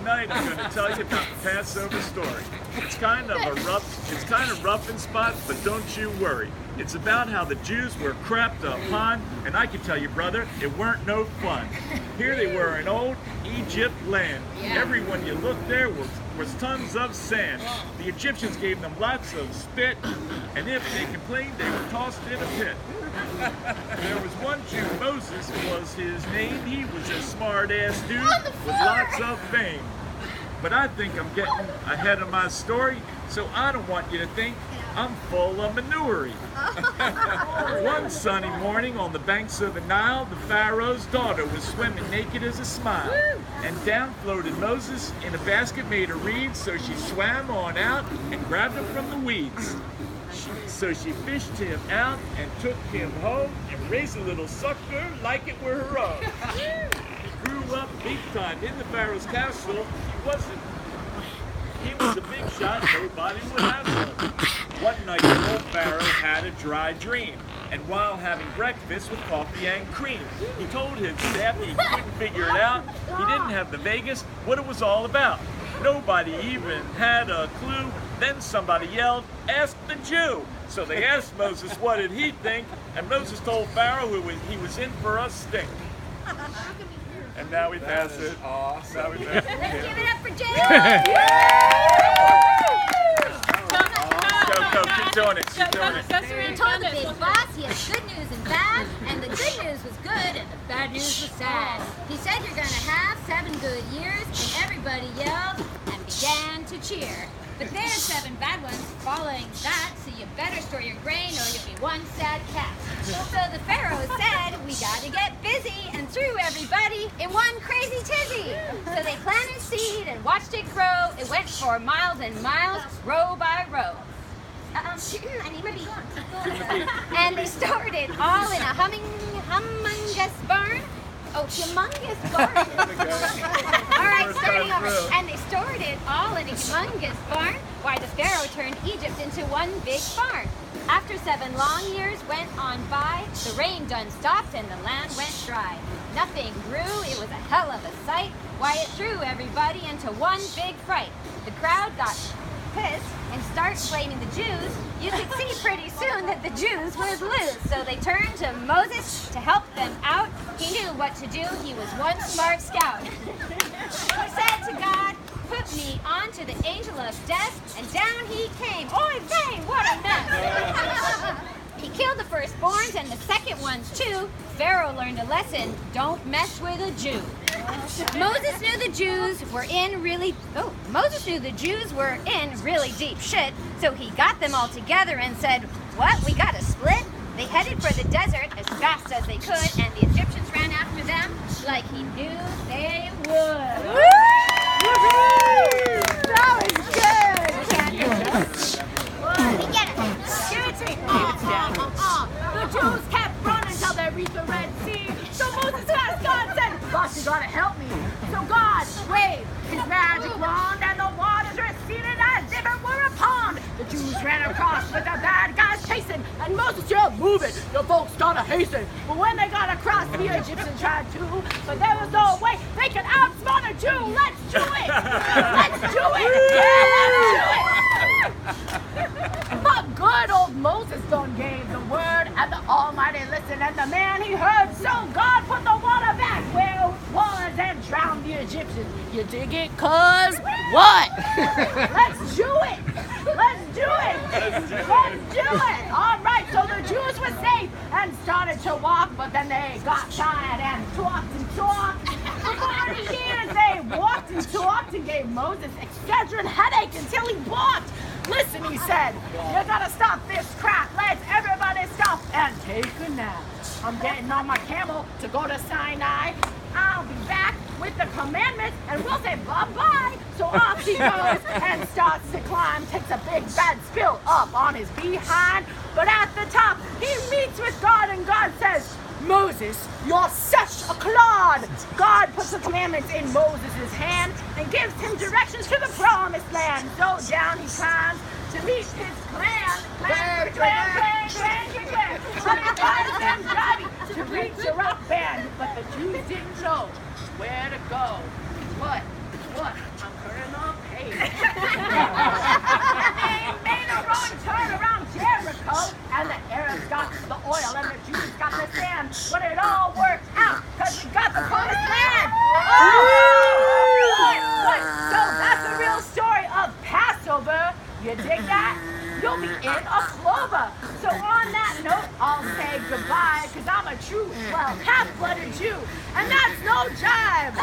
tonight I'm going to tell you about the Passover story. It's kind of rough in spots, but don't you worry. It's about how the Jews were crapped upon, and I can tell you, brother, it weren't no fun. Here they were in old Egypt land. Everyone you looked there was tons of sand. The Egyptians gave them lots of spit, and if they complained, they were tossed in a pit. There was one Jew, Moses was his name. He was a smart-ass dude with lots of fame. But I think I'm getting ahead of my story, so I don't want you to think I'm full of manure. One sunny morning on the banks of the Nile, the Pharaoh's daughter was swimming naked as a smile. And down floated Moses in a basket made of reeds, so she swam on out and grabbed him from the weeds. So she fished him out and took him home and raised a little sucker like it were her own. He grew up big time in the Pharaoh's castle. He was a big shot, nobody would have him. One night the old Pharaoh had a dry dream, and while having breakfast with coffee and cream, he told his staff he couldn't figure it out. He didn't have the Vegas, what it was all about. Nobody even had a clue. Then somebody yelled, "Ask the Jew." So they asked Moses what did he think, and Moses told Pharaoh he was in for a stink. And now we pass it. Awesome. Now we pass it. Let's give it up for Jay. Go, keep doing it, keep doing it. He told the big boss he has good news and bad, and the good news was good, and the bad news was sad. He said you're gonna have 7 good years, and everybody yelled and began to cheer. But there's 7 bad ones following that, so you better store your grain or you'll be one sad cat. So the Pharaoh said, we gotta get busy, and threw everybody in one crazy tizzy. So they planted seed and watched it grow. It went for miles and miles, row by row. I need my beat. And they stored it all in a humongous barn. Oh, humongous barn. All right, starting over. And they stored it all in a humongous barn. Why, the Pharaoh turned Egypt into one big farm. After 7 long years went on by, the rain done stopped and the land went dry. Nothing grew, it was a hell of a sight. Why, it threw everybody into one big fright. The crowd got pissed and start blaming the Jews. You could see pretty soon that the Jews would lose. So they turned to Moses to help them out. He knew what to do. He was one smart scout. He said to God, put me onto the angel of death, and down he came. Oy vey, what a mess. He killed the firstborns and the second ones too. Pharaoh learned a lesson, don't mess with a Jew. Moses knew the Jews were in really deep shit, so he got them all together and said, what, we gotta split? They headed for the desert as fast as they could, and the Egyptians ran after them like he knew they would. That was good! We get it. Give it to me. The Jews kept running till they reached the Red Sea. So Moses asked God and said, God, you gotta help me. So God waved his magic wand and the waters receded as if it were a pond. The Jews ran across with the bad guys chasing, and Moses yelled, move it, your folks gotta hasten. But when they got across, the Egyptians tried to, but there was no way they could outsmart a Jew. Let's do it! Let's do it! Yeah, let's do it! But good old Moses done gave the word, and the Almighty listened, and the man he heard. So God put the water back where it was and drowned the Egyptians. You dig it? Cause what? Let's do it! Let's do it! Let's do it! All right, so the Jews were safe and started to walk, but then they got tired and talked and talked. For 40 years they walked and gave Moses Excedrin headache until he balked. Listen, he said, you gotta stop this crap. Let's everybody stop and take a nap. I'm getting on my camel to go to Sinai. I'll be back with the commandments and we'll say bye-bye. So off he goes and starts to climb, takes a big bad spill up on his behind. But at the top, he meets with God and God says, Moses, you're such a clod. God puts the commandments in Moses' hand and gives him directions to the promised land. So down he climbs to meet his clan. To reach the rock band, but the Jews didn't know where to go. What put anchor in the page. They made a rowing turn around Jericho, and the Arabs got the oil, and the Jews got the sand. But it all worked out, because we got the promised land. So that's the real story of Passover. You dig that? You'll be in a clover. So on that note, I'll say goodbye, because I'm a true, well, half-blooded Jew, and that's no jive.